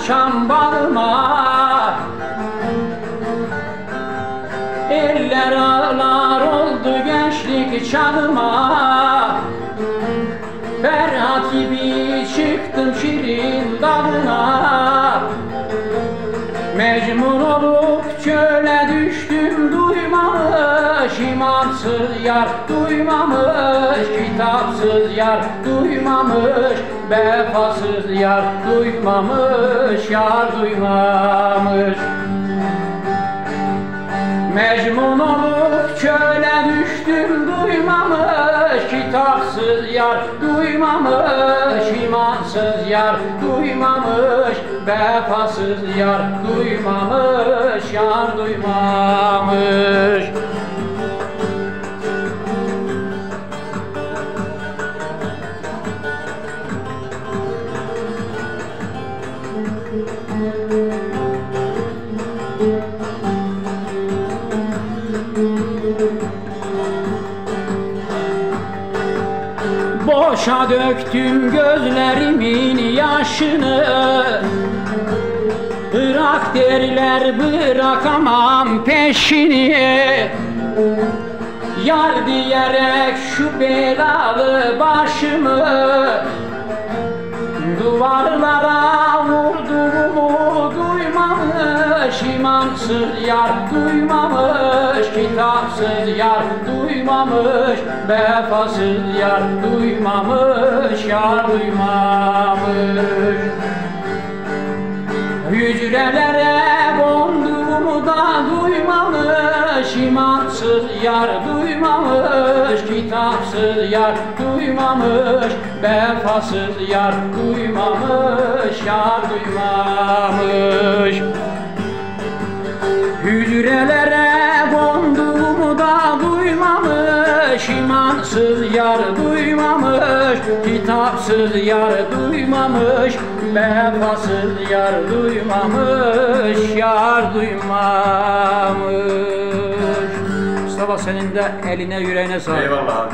açan bağıma, eller ağlar oldu gençlik çağıma. Ferhat gibi çıktım şirin dalına, mecnun olup çöle düştüm. Duymamış imansız yar, duymamış kitapsız yar, duymamış vefasız yar, duymamış yar, duymamış. Mecnun olup çöle düştüm, duymamış kitapsız yar, duymamış imansız yar, duymamış vefasız yar, duymamış yar, duymamış. Boşa döktüm gözlerimin yaşını, bırak derler bırakamam peşini. Yar diyerek şu belalı başımı duvarlara vurduğumu duymamış imansız yar, duymamış kitapsız yar, duymamış vefasız yar, duymamış yar, duymamış. Hücrelere konduğumu da duymamış imansız yar, duymamış kitapsız yar, duymamış vefasız yar, duymamış yar, duymamış. Hücrelere konduğumu da duymamış imansız yar, duymamış kitapsız yar, duymamış vefasız yar, duymamış yar, duymamış. Mustafa, senin de eline yüreğine sağlık. Eyvallah abi.